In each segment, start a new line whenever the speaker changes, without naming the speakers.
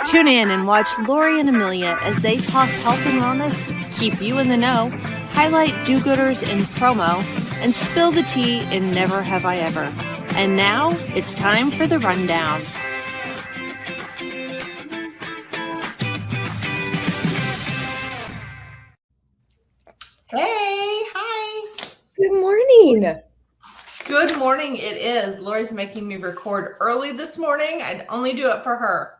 Tune in and watch Lori and Amelia as they talk health and wellness, keep you in the know, highlight do-gooders in promo, and spill the tea in Never Have I Ever. And now it's time for the rundown.
Hey, hi.
Good morning.
Good morning. It is. Lori's making me record early this morning. I'd only do it for her.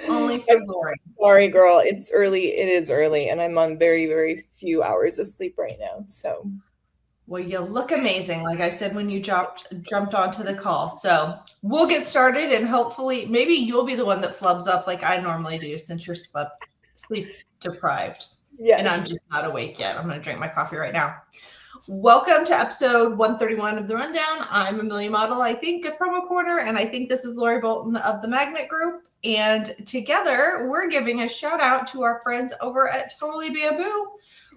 Only for Lori.
Sorry, girl. It's early. It is early, and I'm on very, very few hours of sleep right now. So,
well, you look amazing, like I said when you jumped onto the call. So we'll get started, and hopefully, maybe you'll be the one that flubs up like I normally do, since you're sleep deprived.
yes.
And I'm just not awake yet. I'm going to drink my coffee right now. Welcome to episode 131 of The Rundown. I'm Amelia Madl, I think, at Promo Corner, and I think this is Lori Bolton of the Magnet Group. And together, we're giving a shout out to our friends over at Totally Bamboo.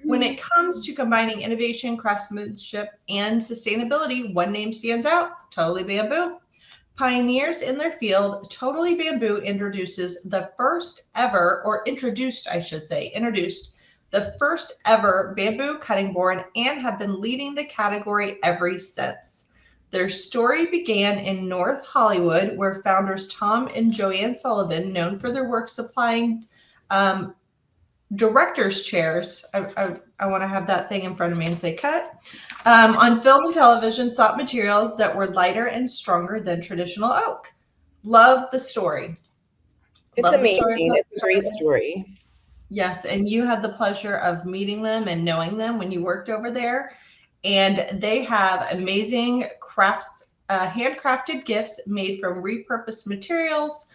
When it comes to combining innovation, craftsmanship, and sustainability, one name stands out: Totally Bamboo. Pioneers in their field, Totally Bamboo introduced the first ever bamboo cutting board and have been leading the category ever since. Their story began in North Hollywood, where founders Tom and Joanne Sullivan, known for their work supplying director's chairs, I want to have that thing in front of me and say cut, on film and television, sought materials that were lighter and stronger than traditional oak. Love the story.
It's amazing. It's a great story.
Yes, and you had the pleasure of meeting them and knowing them when you worked over there. And they have amazing crafts, handcrafted gifts made from repurposed materials.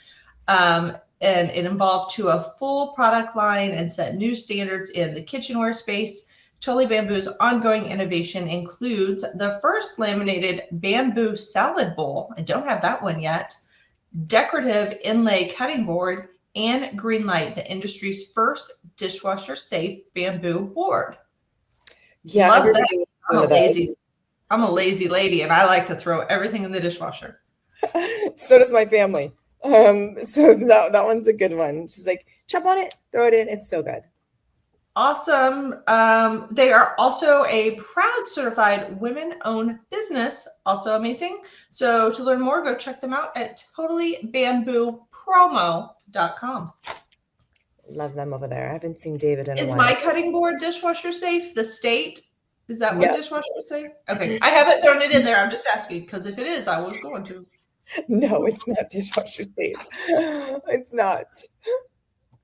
And it involved to a full product line and set new standards in the kitchenware space. Totally Bamboo's ongoing innovation includes the first laminated bamboo salad bowl. I don't have that one yet. Decorative inlay cutting board, and Greenlight, the industry's first dishwasher-safe bamboo board.
Yeah,
love that. I'm a lazy lady, and I like to throw everything in the dishwasher.
So does my family. So that one's a good one. She's like, chop on it, throw it in. It's so good.
Awesome. They are also a proud certified women-owned business. Also amazing. So to learn more, go check them out at totallybamboopromo.com.
Love them over there. I haven't seen David in a while.
Is my cutting board dishwasher safe? The state? Is that what dishwasher is safe? Okay. I haven't thrown it in there. I'm just asking, because if it is, I was going to.
No, it's not dishwasher safe. It's not.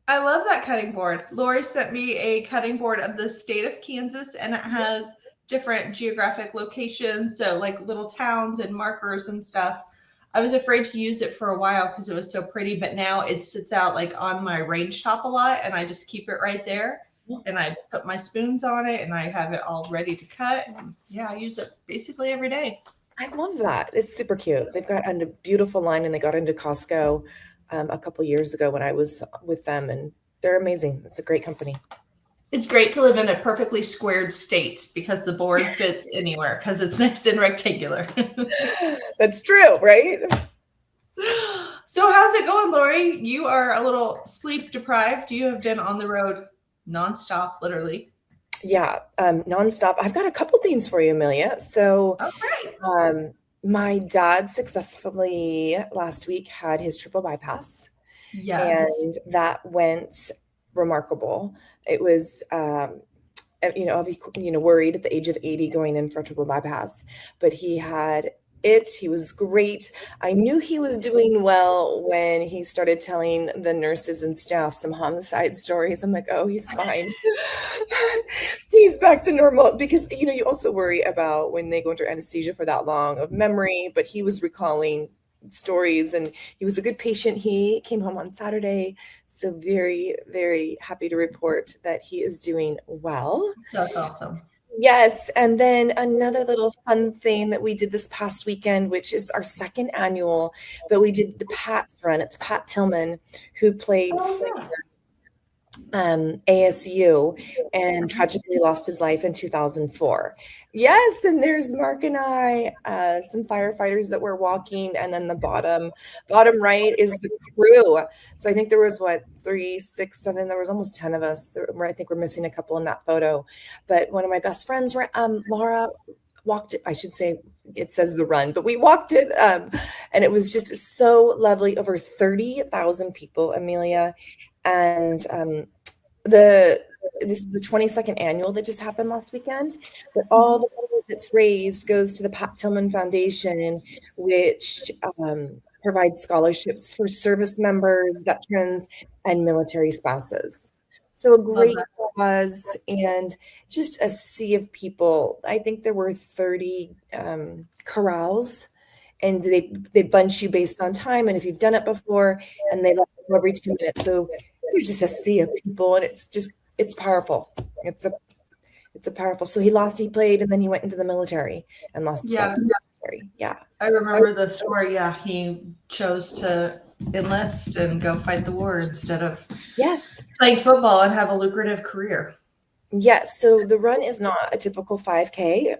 I love that cutting board. Lori sent me a cutting board of the state of Kansas, and it has different geographic locations, so like little towns and markers and stuff. I was afraid to use it for a while because it was so pretty, but now it sits out like on my range top a lot, and I just keep it right there. And I put my spoons on it, and I have it all ready to cut. And yeah, I use it basically every day.
I love that. It's super cute. They've got a beautiful line, and they got into Costco a couple years ago when I was with them, and they're amazing. It's a great company.
It's great to live in a perfectly squared state because the board fits anywhere because it's nice and rectangular.
That's true, right?
So how's it going, Lori? You are a little sleep deprived. You have been on the road nonstop, literally.
Yeah, nonstop. I've got a couple things for you, Amelia. So my dad successfully last week had his triple bypass.
Yes.
And that went remarkable. It was, worried at the age of 80 going in for a triple bypass, but he had it. He was great. I knew he was doing well when he started telling the nurses and staff some homicide stories. I'm like, oh, he's fine. He's back to normal, because, you also worry about when they go under anesthesia for that long of memory, but he was recalling stories, and he was a good patient. He came home on Saturday. So very, very happy to report that he is doing well.
That's awesome.
Yes. And then another little fun thing that we did this past weekend, which is our second annual, but we did the Pat's run. It's Pat Tillman, who played ASU and tragically lost his life in 2004. Yes, and there's Mark and I, some firefighters that were walking, and then the bottom right is the crew. So I think there was 3, 6, 7. There was almost 10 of us. I think we're missing a couple in that photo. But one of my best friends, Laura, walked it. I should say it says the run, but we walked it, and it was just so lovely. Over 30,000 people, Amelia, and this is the 22nd annual that just happened last weekend, but all the money that's raised goes to the Pat Tillman Foundation, which provides scholarships for service members, veterans, and military spouses. So a great cause, and just a sea of people. I think there were 30 corrals, and they bunch you based on time, and if you've done it before, and they let you every 2 minutes. So there's just a sea of people, and it's powerful. It's a powerful. So he played, and then he went into the military and lost his life in the military. Yeah.
I remember the story. Yeah. He chose to enlist and go fight the war instead of playing football and have a lucrative career.
Yes. So the run is not a typical 5K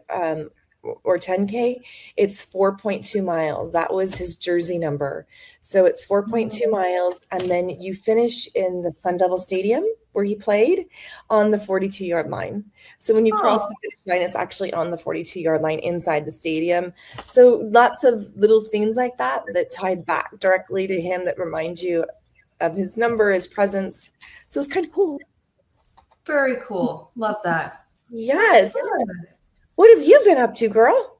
or 10K. It's 4.2 miles. That was his jersey number. So it's 4.2 miles. And then you finish in the Sun Devil Stadium where he played on the 42-yard line. So when you cross the finish line, it's actually on the 42-yard line inside the stadium. So lots of little things like that tie back directly to him, that remind you of his number, his presence. So it's kind of cool.
Very cool. Love that.
Yes. What have you been up to, girl?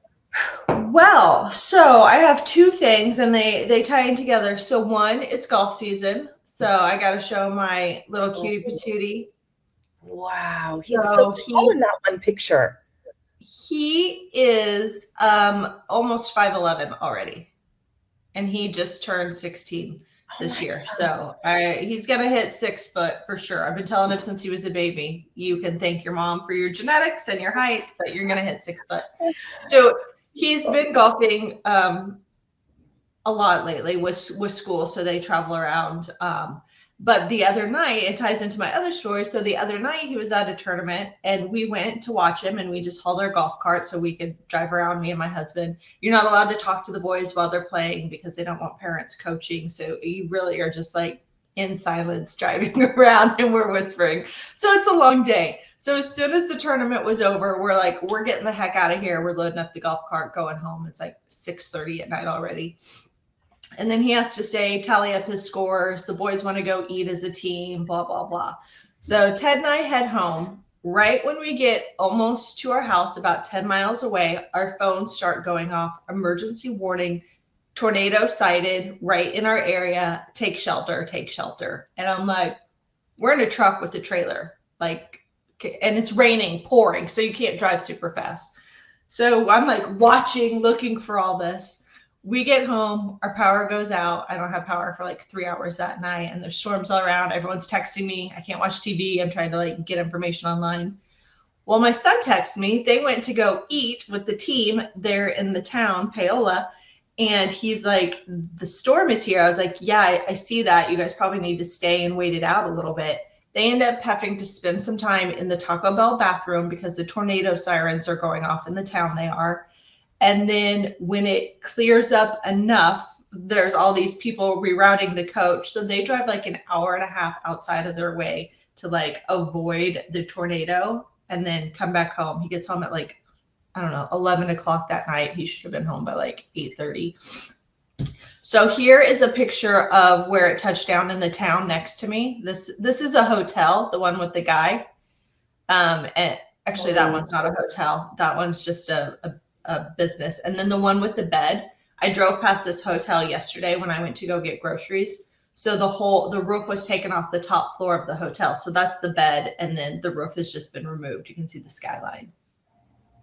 Well, so I have two things, and they tie in together. So one, it's golf season. So I got to show my little cutie patootie.
Wow. He's so tall in that one picture.
He is almost 5'11" already. And he just turned 16 this year. So he's going to hit 6 foot for sure. I've been telling him since he was a baby, you can thank your mom for your genetics and your height, but you're going to hit 6 foot. So he's been golfing a lot lately with school. So they travel around. But the other night, it ties into my other story. So the other night he was at a tournament, and we went to watch him, and we just hauled our golf cart so we could drive around, me and my husband. You're not allowed to talk to the boys while they're playing because they don't want parents coaching. So you really are just like in silence driving around, and we're whispering. So it's a long day. So as soon as the tournament was over, we're getting the heck out of here. We're loading up the golf cart, going home. It's like 6:30 at night already. And then he has to tally up his scores. The boys want to go eat as a team, blah, blah, blah. So Ted and I head home. Right when we get almost to our house, about 10 miles away, our phones start going off. Emergency warning, tornado sighted right in our area. Take shelter, take shelter. And I'm like, we're in a truck with a trailer, and it's raining, pouring, so you can't drive super fast. So I'm like watching, looking for all this. We get home, our power goes out. I don't have power for like 3 hours that night, and there's storms all around. Everyone's texting me. I can't watch TV. I'm trying to get information online. Well, my son texts me. They went to go eat with the team there in the town, Paola, and he's like, the storm is here. I was like, yeah, I see that. You guys probably need to stay and wait it out a little bit. They end up having to spend some time in the Taco Bell bathroom because the tornado sirens are going off in the town they are. And then when it clears up enough, there's all these people rerouting the coach. So they drive like an hour and a half outside of their way to avoid the tornado and then come back home. He gets home at 11 o'clock that night. He should have been home by 8:30. So here is a picture of where it touched down in the town next to me. This is a hotel, the one with the guy. And actually that one's not a hotel. That one's just a business. And then the one with the bed, I drove past this hotel yesterday when I went to go get groceries. So the roof was taken off the top floor of the hotel. So that's the bed. And then the roof has just been removed. You can see the skyline.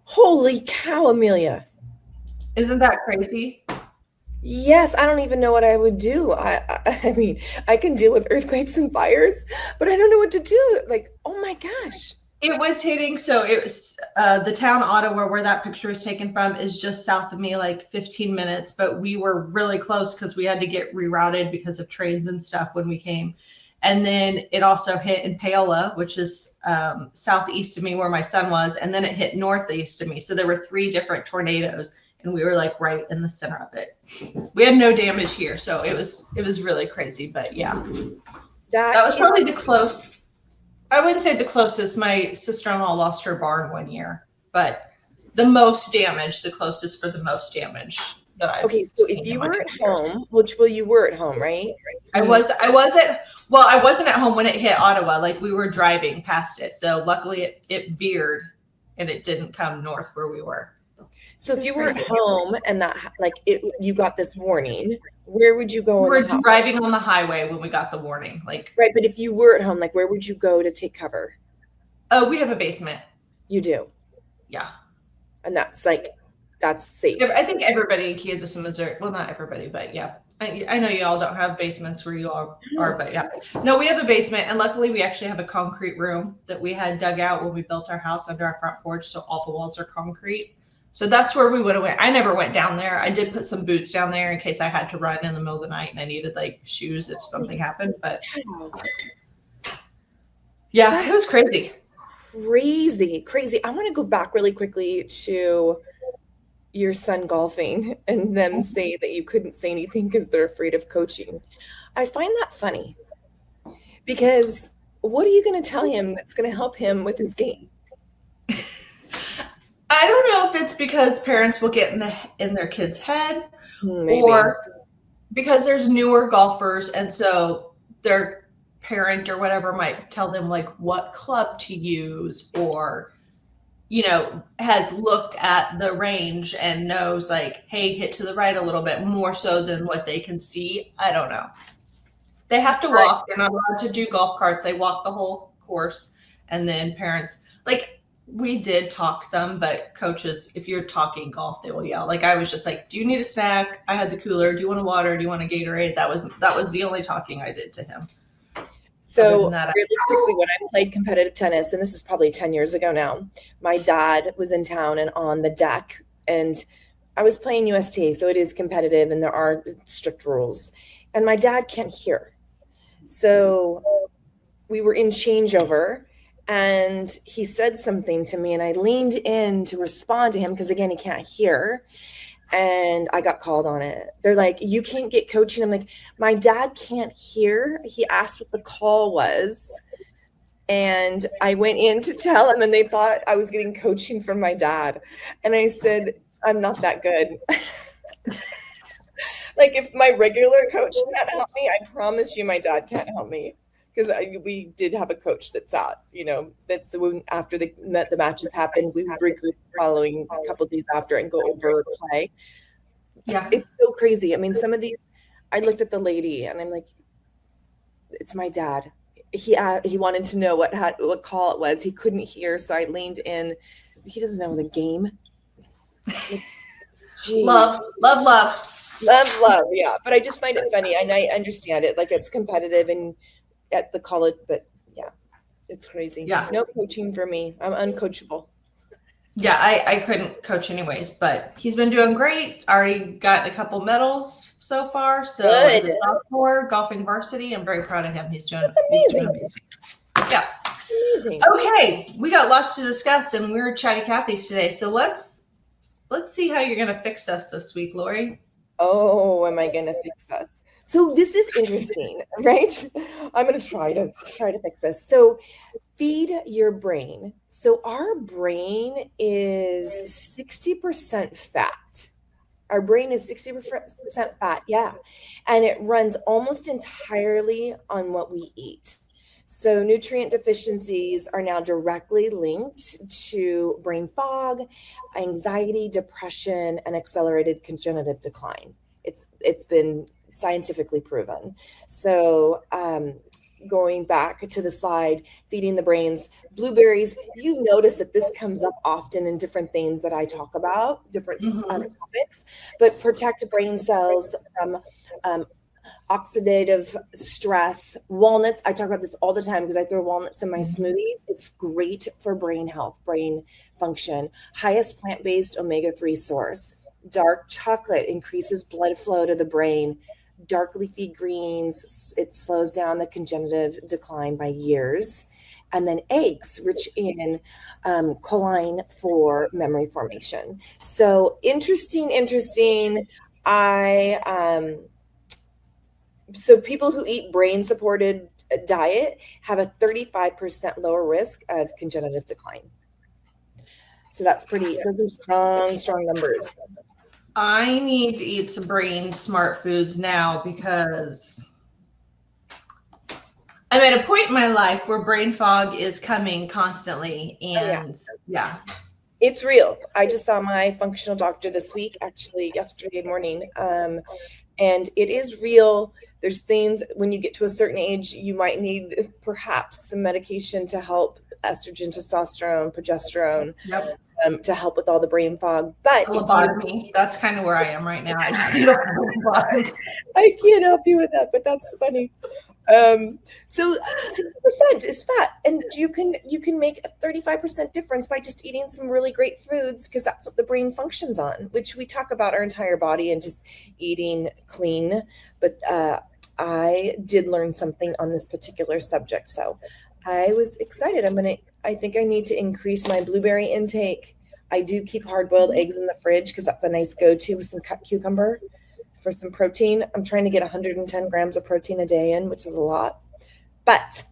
Holy cow, Amelia.
Isn't that crazy?
Yes. I don't even know what I would do. I mean, I can deal with earthquakes and fires, but I don't know what to do. Oh my gosh.
It was hitting. So it was the town Ottawa, where that picture was taken from, is just south of me, 15 minutes. But we were really close because we had to get rerouted because of trains and stuff when we came. And then it also hit in Paola, which is southeast of me where my son was. And then it hit northeast of me. So there were 3 different tornadoes and we were like right in the center of it. We had no damage here. So it was really crazy. But yeah, that was probably the close. I wouldn't say the closest. My sister-in-law lost her barn one year, but the most damage, the closest for the most damage that I've
seen. So if you were at home, you were at home, right?
I wasn't at home when it hit Ottawa. Like we were driving past it. So luckily it veered and it didn't come north where we were.
So if you were at home and you got this warning, where would you go?
We were driving on the highway when we got the warning. Right,
but if you were at home, where would you go to take cover?
Oh, we have a basement.
You do?
Yeah.
And that's safe.
I think everybody in Kansas and Missouri, well, not everybody, but yeah. I know you all don't have basements where you all are, but yeah. No, we have a basement, and luckily we actually have a concrete room that we had dug out when we built our house under our front porch, so all the walls are concrete. So that's where we would have went. I never went down there. I did put some boots down there in case I had to run in the middle of the night and I needed shoes if something happened. But yeah, it was crazy.
Crazy. I want to go back really quickly to your son golfing and them say that you couldn't say anything because they're afraid of coaching. I find that funny because what are you going to tell him that's going to help him with his game?
I don't know if it's because parents will get in their kid's head. Maybe. Or because there's newer golfers and so their parent or whatever might tell them what club to use or has looked at the range and knows hey, hit to the right a little bit more so than what they can see. I don't know. They have to walk. They're not allowed to do golf carts. They walk the whole course. And then parents we did talk some, but coaches, if you're talking golf, they will yell. I was just do you need a snack? I had the cooler. Do you want a water? Do you want a Gatorade? That was the only talking I did to him.
So really quickly, when I played competitive tennis, and this is probably 10 years ago now, my dad was in town and on the deck, and I was playing USTA, so it is competitive and there are strict rules. And my dad can't hear. So we were in changeover and he said something to me and I leaned in to respond to him because again, he can't hear. And I got called on it. They're like, you can't get coaching. I'm like, my dad can't hear. He asked what the call was. And I went in to tell him and they thought I was getting coaching from my dad. And I said, I'm not that good. If my regular coach can't help me, I promise you my dad can't help me. Because we did have a coach that's out, that's when after the matches happened, we would regroup following a couple of days after and go over play. Yeah. It's so crazy. I mean, some of these, I looked at the lady and I'm like, it's my dad. He wanted to know what call it was. He couldn't hear. So I leaned in. He doesn't know the game.
Love.
Yeah. But I just find it funny. And I understand it. It's competitive and at the college, but yeah, it's crazy.
Yeah.
No coaching for me. I'm uncoachable.
Yeah, I couldn't coach anyways, but he's been doing great. Already gotten a couple medals so far. So as a sophomore, golfing varsity, I'm very proud of him. He's doing amazing. Yeah. Amazing. Okay, we got lots to discuss, and we're Chatty Cathy's today. So let's see how you're gonna fix us this week, Lori.
Oh, am I gonna fix us? So this is interesting, right? I'm gonna try to fix this. So feed your brain. So our brain is 60% fat. Our brain is 60% fat, yeah. And it runs almost entirely on what we eat. So nutrient deficiencies are now directly linked to brain fog, anxiety, depression, and accelerated cognitive decline. It's been scientifically proven. So going back to the slide, feeding the brains, blueberries, you notice that this comes up often in different things that I talk about, different topics, but protect brain cells from oxidative stress. Walnuts, I talk about this all the time because I throw walnuts in my smoothies. It's great for brain health, brain function. Highest plant-based omega-3 source. Dark chocolate increases blood flow to the brain. dark leafy greens, it slows down the congenitive decline by years. And then eggs, rich in choline for memory formation. So interesting. So people who eat brain-supported diet have a 35% lower risk of congenitive decline. So those are strong numbers.
I need to eat some brain smart foods now because I'm at a point in my life where brain fog is coming constantly. And yeah.
It's real. I just saw my functional doctor this week, actually yesterday morning. And it is real. There's things when you get to a certain age, you might need perhaps some medication to help estrogen, testosterone, progesterone, to help with all the brain fog. But
lobotomy, that's kind of where I am right now. I just need a lobotomy.
I can't help you with that, but that's funny. So 60% is fat, and you can make a 35% difference by just eating some really great foods, because that's what the brain functions on, which we talk about our entire body and just eating clean. But I did learn something on this particular subject, so I was excited. I think I need to increase my blueberry intake. I do keep hard-boiled eggs in the fridge because that's a nice go-to with some cut cucumber for some protein. I'm trying to get 110 grams of protein a day in, which is a lot. But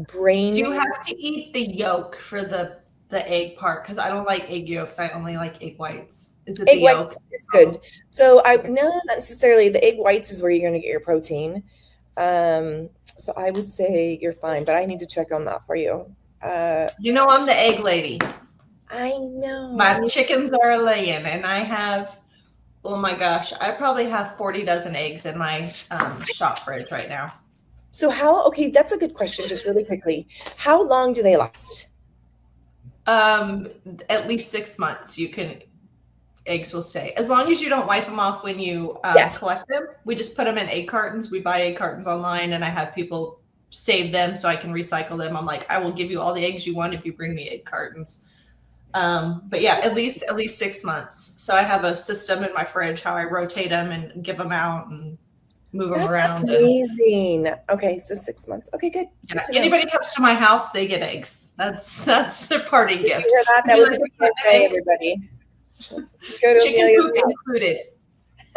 brain.
Do you have to eat the yolk for the egg part? Because I don't like egg yolks. I only like egg whites. Is it egg the yolk?
It's good. So no, not necessarily. The egg whites is where you're going to get your protein. So I would say you're fine, but I need to check on that for you.
I'm the egg lady.
I know.
My chickens are laying, and I have, oh my gosh, I probably have 40 dozen eggs in my shop fridge right now.
So okay, that's a good question, just really quickly. How long do they last?
At least 6 months. Eggs will stay. As long as you don't wipe them off when you collect them. We just put them in egg cartons. We buy egg cartons online, and I have people save them so I can recycle them. I'm like, I will give you all the eggs you want if you bring me egg cartons. But yeah, at least 6 months. So I have a system in my fridge how I rotate them and give them out and move them around.
That's amazing. Okay, so 6 months. Okay, good.
Yeah, anybody comes to my house, they get eggs. That's their party gift.
You hear that? That was a good day, everybody.
Chicken poop included.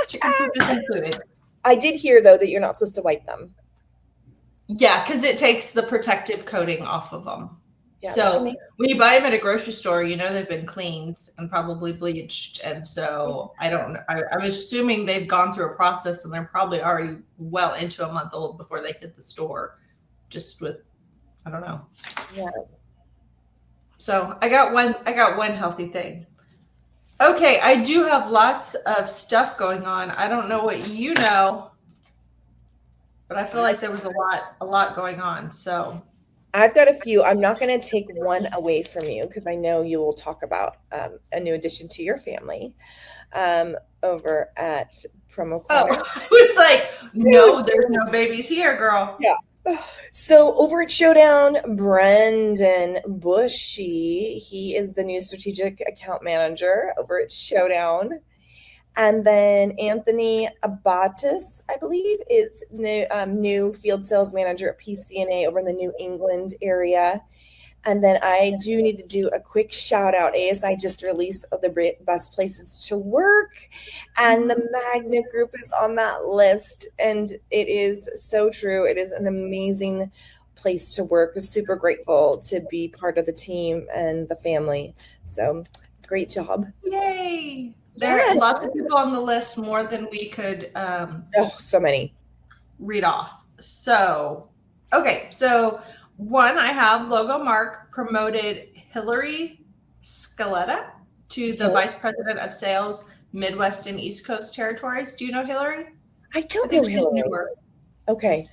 Chicken poop is included.
I did hear though that you're not supposed to wipe them.
Yeah, because it takes the protective coating off of them. Yeah, so when you buy them at a grocery store, they've been cleaned and probably bleached. And so I'm assuming they've gone through a process, and they're probably already well into a month old before they hit the store. Just with, I don't know.
Yeah.
So I got one healthy thing. Okay, I do have lots of stuff going on. I don't know what you know, but I feel like there was a lot going on. So
I've got a few. I'm not going to take one away from you because I know you will talk about a new addition to your family over at Promo Corner.
Oh, it's like, no, there's no babies here, girl.
Yeah. So over at Showdown, Brendan Bushy, he is the new strategic account manager over at Showdown. And then Anthony Abatis, I believe, is new field sales manager at PCNA over in the New England area. And then I do need to do a quick shout out. ASI just released the best places to work, and the Magnet Group is on that list. And it is so true. It is an amazing place to work. I'm super grateful to be part of the team and the family. So great job.
Yay. There are lots of people on the list, more than we could
so many
read off. So, okay. So one, I have Logo Mark promoted Hillary Scaletta to the Vice President of Sales, Midwest and East Coast Territories. Do you know Hillary?
I don't know Hillary. Okay.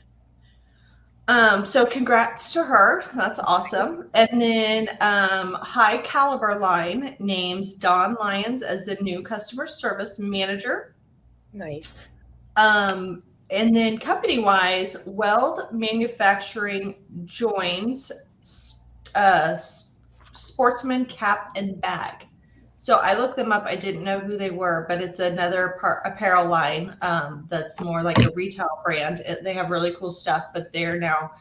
So congrats to her. That's awesome. And then High Caliber Line names Don Lyons as the new customer service manager.
Nice.
And then company-wise, Weld Manufacturing joins Sportsman Cap and Bag. So I looked them up. I didn't know who they were, but it's another apparel line that's more like a retail brand. They have really cool stuff, but they're now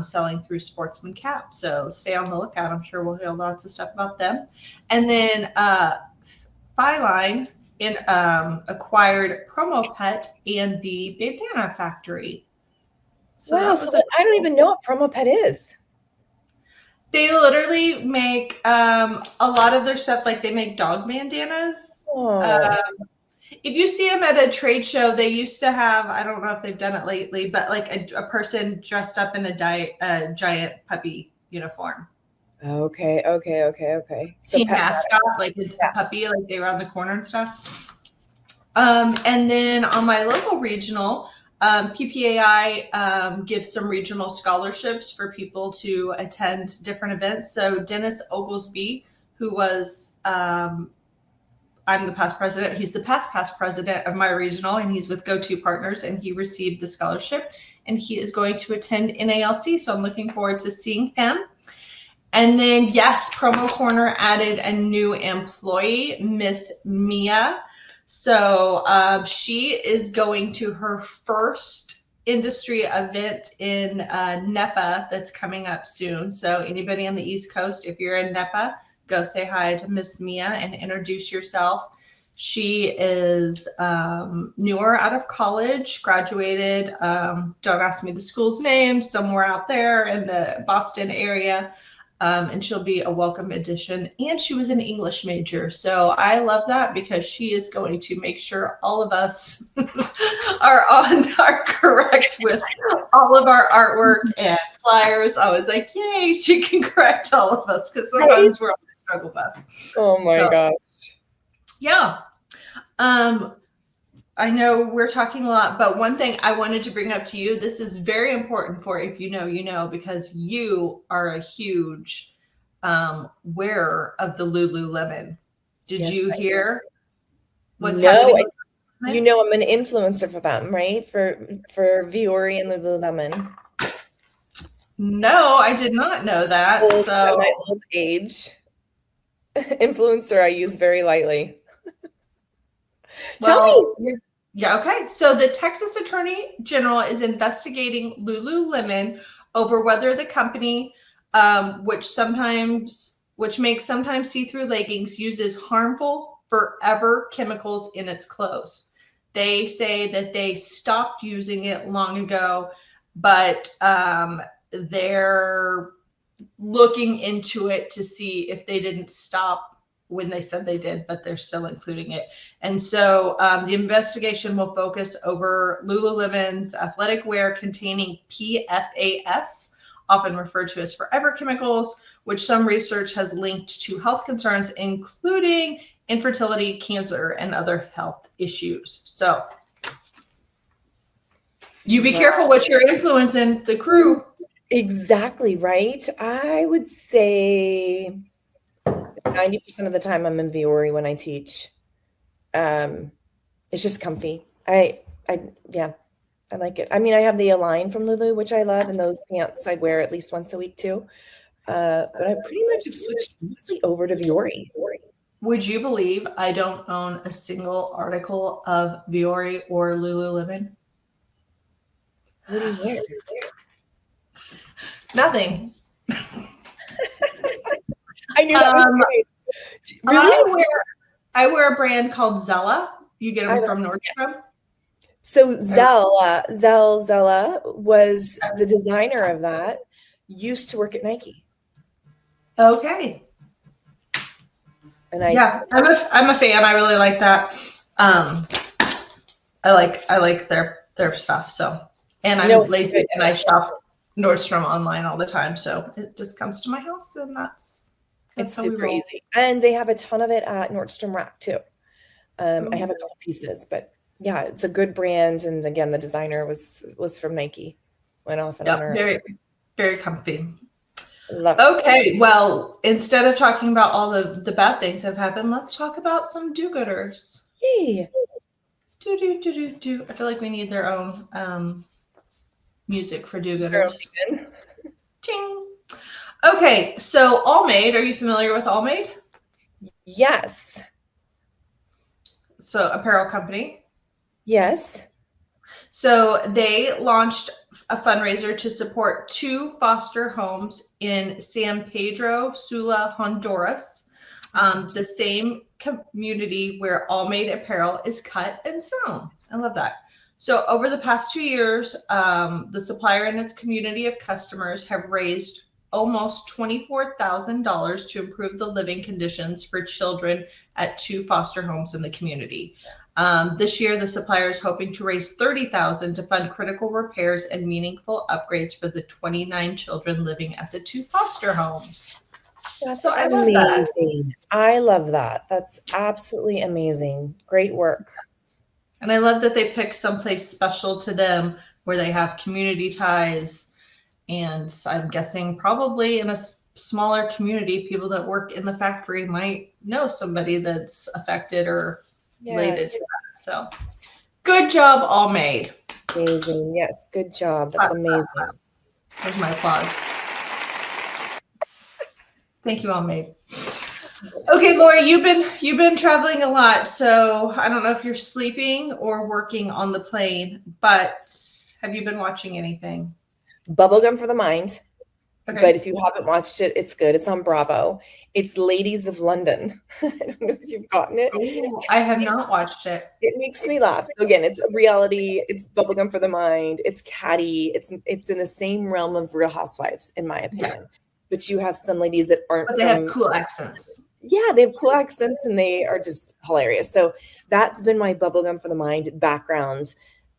selling through Sportsman Cap. So stay on the lookout. I'm sure we'll hear lots of stuff about them. And then Filine acquired Promo Pet and the Bandana Factory.
So wow, so I don't even know what Promo Pet is.
They literally make a lot of their stuff, like they make dog bandanas. If you see them at a trade show, they used to have, I don't know if they've done it lately, but like a person dressed up in a giant puppy uniform.
Okay.
So team mascot, like a puppy, like they around the corner and stuff. And then on my local regional, PPAI gives some regional scholarships for people to attend different events. So Dennis Oglesby, who was, I'm the past president, he's the past president of my regional, and he's with Go-To Partners, and he received the scholarship, and he is going to attend NALC. So I'm looking forward to seeing him. And then, yes, Promo Corner added a new employee, Miss Mia. So she is going to her first industry event in NEPA that's coming up soon. So anybody on the East Coast, if you're in NEPA, go say hi to Miss Mia and introduce yourself. She is newer out of college, graduated, don't ask me the school's name, somewhere out there in the Boston area. And she'll be a welcome addition. And she was an English major. So I love that because she is going to make sure all of us are correct with all of our artwork and flyers. I was like, yay, she can correct all of us because sometimes we're on the struggle bus.
Oh my gosh.
Yeah. I know we're talking a lot, but one thing I wanted to bring up to you, this is very important for if you know, you know, because you are a huge wearer of the Lululemon. Did you hear what's happening?
You know, I'm an influencer for them, right? For Viore and Lululemon.
No, I did not know that. So
at my old age, influencer I use very lightly.
Well, tell me. Yeah, okay. So the Texas Attorney General is investigating Lululemon over whether the company, which makes sometimes see-through leggings, uses harmful forever chemicals in its clothes. They say that they stopped using it long ago, but they're looking into it to see if they didn't stop when they said they did, but they're still including it. And so the investigation will focus over Lululemon's athletic wear containing PFAS, often referred to as forever chemicals, which some research has linked to health concerns, including infertility, cancer, and other health issues. So you be careful what you're influencing the crew.
Exactly, right? I would say 90% of the time I'm in Viore when I teach. It's just comfy. I like it. I mean, I have the Align from Lulu, which I love, and those pants I wear at least once a week too. But I pretty much have switched mostly over to Viore.
Would you believe I don't own a single article of Viore or Lululemon?
What do you wear?
Nothing.
I knew that was great. Really?
I wear a brand called Zella. You get them from Nordstrom.
So Zella was the designer of that. Used to work at Nike.
Okay.
And
I'm a fan. I really like that. I like their stuff. So, and I'm lazy and I shop Nordstrom online all the time. So it just comes to my house, and that's
it's super easy. And they have a ton of it at Nordstrom Rack too. I have a couple pieces, but yeah, it's a good brand. And again, the designer was from Nike. Went off and on her.
Very, very comfy.
Love
okay, it. Well, instead of talking about all the bad things that have happened, let's talk about some do-gooders.
Hey.
Do. I feel like we need their own music for do-gooders. Ting. Okay, so All Made. Are you familiar with All Made?
Yes.
So apparel company.
Yes.
So they launched a fundraiser to support 2 foster homes in San Pedro Sula, Honduras, the same community where All Made apparel is cut and sewn. I love that. So over the past 2 years, the supplier and its community of customers have raised almost $24,000 to improve the living conditions for children at 2 foster homes in the community. This year, the supplier is hoping to raise $30,000 to fund critical repairs and meaningful upgrades for the 29 children living at the 2 foster homes.
That's
So I love
amazing.
that.
I love that. That's absolutely amazing. Great work.
And I love that they picked someplace special to them where they have community ties. And I'm guessing probably in a smaller community, people that work in the factory might know somebody that's affected or related to that. So good job, All Made.
Amazing. Yes, good job. That's amazing.
There's my applause. Thank you, All Made. Okay, Lori, you've been traveling a lot, so I don't know if you're sleeping or working on the plane, but have you been watching anything?
Bubblegum for the Mind.
Okay.
But if you haven't watched it, it's good. It's on Bravo. It's Ladies of London. I don't know if you've gotten it.
Ooh, I have not watched it.
It makes me laugh. So again, it's a reality. It's Bubblegum for the Mind. It's catty. It's in the same realm of Real Housewives, in my opinion. Yeah. But you have some ladies that aren't.
But they have cool accents.
Yeah, they have cool accents and they are just hilarious. So that's been my Bubblegum for the Mind background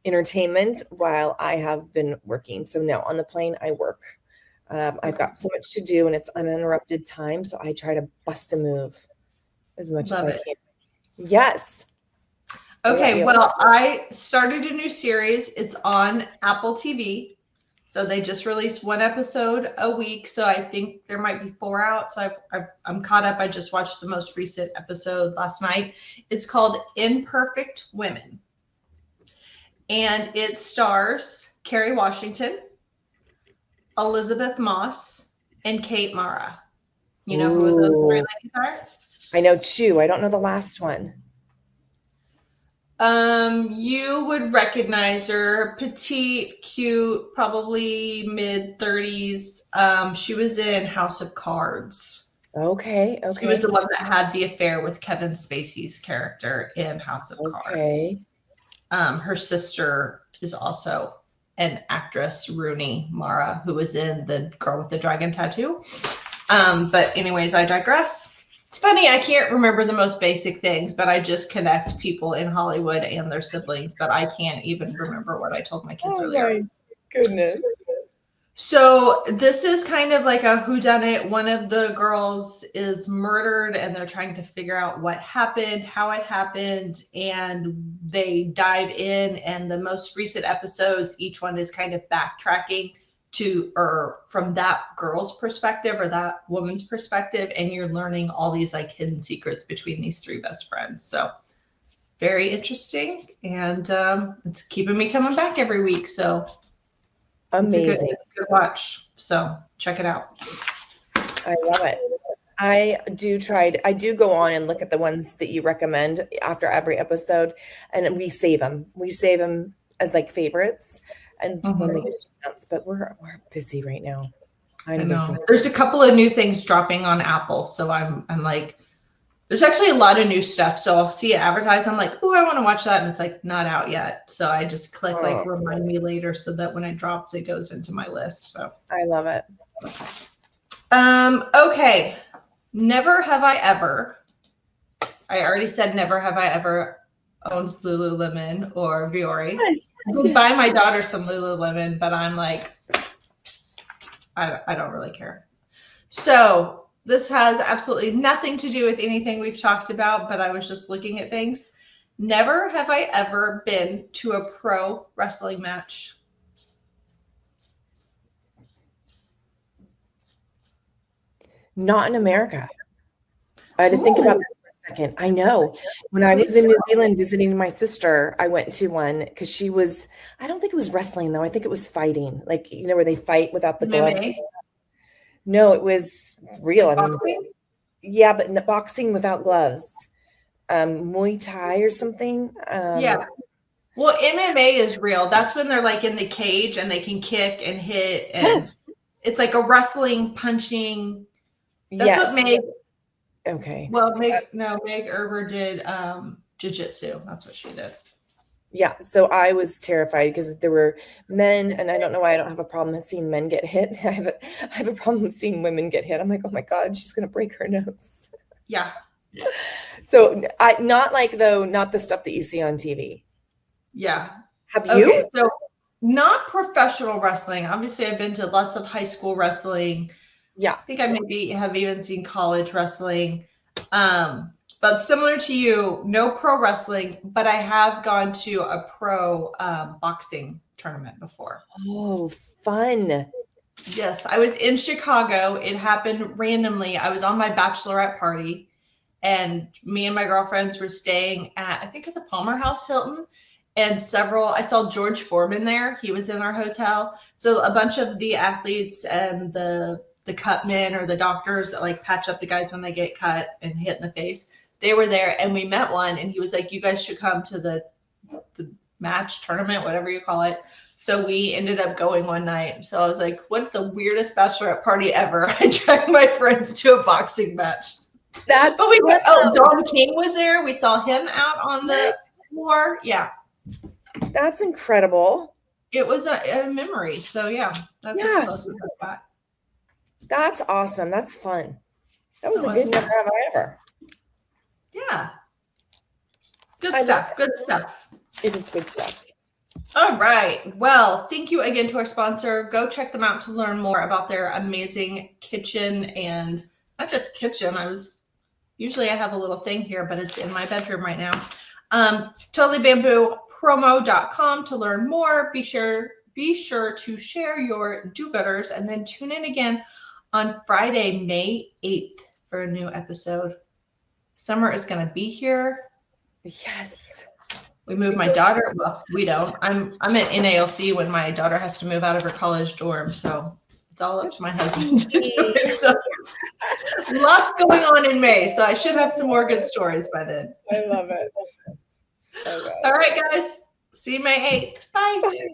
entertainment while I have been working. So no, on the plane, I work. I've got so much to do and it's uninterrupted time. So I try to bust a move as much as I can. Yes.
Okay. Well, I started a new series. It's on Apple TV. So they just released 1 episode a week. So I think there might be 4 out. So I'm caught up. I just watched the most recent episode last night. It's called Imperfect Women. And it stars Kerry Washington, Elizabeth Moss, and Kate Mara. You know who those 3 ladies are?
I know 2. I don't know the last one.
You would recognize her. Petite, cute, probably mid-30s. She was in House of Cards.
Okay.
She was the one that had the affair with Kevin Spacey's character in House of Cards. Her sister is also an actress, Rooney Mara, who was in The Girl with the Dragon Tattoo. But anyways, I digress. It's funny, I can't remember the most basic things, but I just connect people in Hollywood and their siblings, but I can't even remember what I told my kids earlier.
My goodness.
So this is kind of like a whodunit. One of the girls is murdered and they're trying to figure out what happened, how it happened, and they dive in, and the most recent episodes, each one is kind of backtracking to or from that girl's perspective or that woman's perspective, and you're learning all these like hidden secrets between these 3 best friends. So very interesting, and it's keeping me coming back every week. So
amazing.
It's a good watch. So check it out.
I love it. I do go on and look at the ones that you recommend after every episode, and we save them. We save them as like favorites. And when we get a chance, but we're busy right now.
I know. There's a couple of new things dropping on Apple, so I'm like, there's actually a lot of new stuff. So I'll see it advertised. I'm like, oh, I want to watch that, and it's like not out yet. So I just click like remind me later, so that when it drops, it goes into my list. So
I love it.
Okay. Never have I ever. I already said never have I ever owns Lululemon or Viore.
Yes.
I would buy my daughter some Lululemon, but I'm like, I don't really care. So this has absolutely nothing to do with anything we've talked about, but I was just looking at things. Never have I ever been to a pro wrestling match.
Not in America. I had to think about this for a second. I know. When I was in New Zealand visiting my sister, I went to one because she was, I don't think it was wrestling though. I think it was fighting. Like, where they fight without the gloves. No, it was real. I mean, Yeah, but boxing without gloves. Muay Thai or something.
Yeah. Well, MMA is real. That's when they're like in the cage and they can kick and hit, and
Yes.
it's like a wrestling, punching. That's
Yes.
what Meg.
Okay.
Well, Meg Erber did jiu-jitsu. That's what she did.
Yeah. So I was terrified because there were men, and I don't know why I don't have a problem seeing men get hit. I have a problem seeing women get hit. I'm like, oh my God, she's gonna break her nose.
Yeah.
So not the stuff that you see on TV.
Yeah.
Have you?
Okay, so not professional wrestling. Obviously, I've been to lots of high school wrestling.
Yeah.
I think I maybe have even seen college wrestling. But similar to you, no pro wrestling, but I have gone to a pro boxing tournament before.
Oh, fun.
Yes, I was in Chicago. It happened randomly. I was on my bachelorette party, and me and my girlfriends were staying at, I think at the Palmer House Hilton. And I saw George Foreman there. He was in our hotel. So a bunch of the athletes and the cut men or the doctors that like patch up the guys when they get cut and hit in the face, they were there. And we met one, and he was like, you guys should come to the match tournament, whatever you call it. So we ended up going one night. So I was like, what's the weirdest bachelorette party ever? I dragged my friends to a boxing match. But Don King was there. We saw him out on the floor. Yeah.
That's incredible.
It was a memory. So yeah, that's as close as I got.
That's awesome. That's fun. That was a good never have I ever.
Yeah. Good stuff. Good stuff.
It is good stuff.
All right. Well, thank you again to our sponsor. Go check them out to learn more about their amazing kitchen, and not just kitchen. Usually I have a little thing here, but it's in my bedroom right now. TotallyBambooPromo.com to learn more. Be sure to share your do-gooders, and then tune in again on Friday, May 8th for a new episode. Summer is going to be here.
Yes.
We moved my daughter. Well, we don't. I'm at NALC when my daughter has to move out of her college dorm, so it's all up to my husband to do it. So lots going on in May, so I should have some more good stories by then.
I love it. So good.
All right, guys. See you May 8th. Bye.